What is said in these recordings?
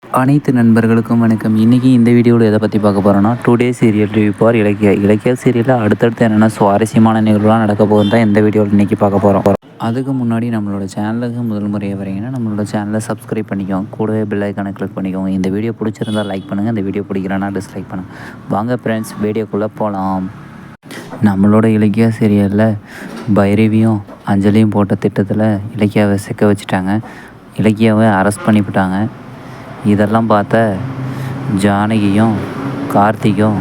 அனைத்து நண்பர்களுக்கும் வணக்கம். இன்றைக்கி இந்த வீடியோவில் எதை பற்றி பார்க்க போகிறோன்னா, today serial review for Ilakkiya. Ilakkiya சீரியலில் அடுத்தடுத்து என்னென்ன சுவாரஸ்யமான நிகழ்வுலாம் நடக்க போகுதுன்னு தான் இந்த வீடியோவில் இன்றைக்கி பார்க்க போகிறோம். அதுக்கு முன்னாடி நம்மளோட சேனலுக்கு முதல் முறையாக வரீங்கன்னா நம்மளோட சேனலை சப்ஸ்கிரைப் பண்ணிக்கோங்க. கூடவே பெல் ஐக்கானை கிளிக் பண்ணிக்கோங்க. இந்த வீடியோ பிடிச்சிருந்தால் லைக் பண்ணுங்கள். இந்த வீடியோ பிடிக்கலன்னா டிஸ்லைக் பண்ணுங்கள். வாங்க ஃப்ரெண்ட்ஸ், வீடியோக்குள்ளே போகலாம். நம்மளோட இலக்கியா சீரியலில் பைரவியும் அஞ்சலியும் போட்ட திட்டத்தில் இலக்கியாவை சிக்க வச்சுட்டாங்க. இலக்கியாவை அரெஸ்ட் பண்ணிவிட்டாங்க. இதெல்லாம் பார்த்த ஜானகியும் கார்த்திக்கும்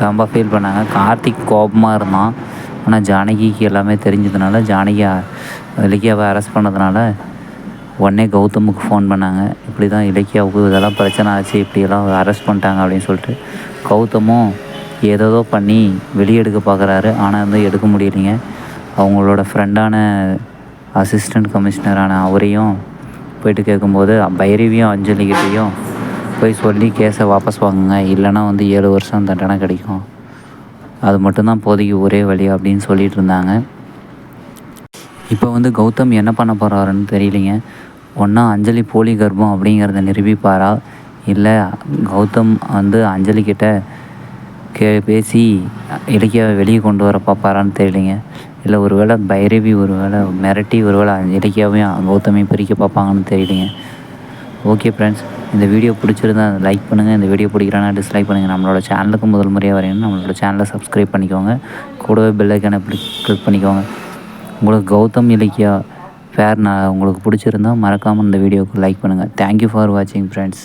ரொம்ப ஃபீல் பண்ணாங்க. கார்த்திக் கோபமாக இருந்தான். ஆனால் ஜானகிக்கு எல்லாமே தெரிஞ்சதுனால ஜானகி இலக்கியாவை அரெஸ்ட் பண்ணதுனால உடனே கௌதமுக்கு ஃபோன் பண்ணாங்க. இப்படி தான் இலக்கியாவுக்கு இதெல்லாம் பிரச்சனை ஆச்சு, இப்படியெல்லாம் அரெஸ்ட் பண்ணிட்டாங்க அப்படின்னு சொல்லிட்டு. கௌதமும் ஏதோ பண்ணி வெளியெடுக்க பார்க்குறாரு. ஆனால் வந்து எடுக்க முடியலைங்க. அவங்களோட ஃப்ரெண்டான அசிஸ்டண்ட் கமிஷனரான அவரையும் போய்ட்டு கேட்கும்போது பைரவியும் அஞ்சலிக்கிட்டேயும் போய் சொல்லி கேஸை வாபஸ் வாங்குங்க, இல்லைனா வந்து 7 வருஷம் தண்டனை கிடைக்கும், அது மட்டும்தான் இப்போதைக்கு ஒரே வழி அப்படின்னு சொல்லிட்டு இருந்தாங்க. இப்போ வந்து கௌதம் என்ன பண்ண போகிறாருன்னு தெரியலைங்க. ஒன்றா அஞ்சலி போலி கர்ப்பம் அப்படிங்கிறத நிரூபிப்பாரா, இல்லை கௌதம் வந்து அஞ்சலிக்கிட்ட பேசி இலக்கியாவை வெளியே கொண்டு வர பார்ப்பாரான்னு தெரியலைங்க. இல்லை ஒருவேளை பைரவி ஒருவேளை மிரட்டி ஒருவேளை இலக்கியாவையும் கௌதமையும் பிரிக்க பார்ப்பாங்கன்னு தெரியலைங்க. ஓகே ஃப்ரெண்ட்ஸ், இந்த வீடியோ பிடிச்சிருந்தா லைக் பண்ணுங்கள். இந்த வீடியோ பிடிக்கிறனா டிஸ்லைக் பண்ணுங்கள். நம்மளோட சேனலுக்கு முதல் முறையாக வரீங்கன்னா நம்மளோட சேனலை சப்ஸ்கிரைப் பண்ணிக்கோங்க. கூடவே பெல் ஐக்கானை கிளிக் பண்ணிக்கோங்க. உங்களுக்கு கௌதம் இலக்கியா உங்களுக்கு பிடிச்சிருந்தால் மறக்காமல் இந்த வீடியோவுக்கு லைக் பண்ணுங்கள். தேங்க்யூ ஃபார் வாட்சிங் ஃப்ரெண்ட்ஸ்.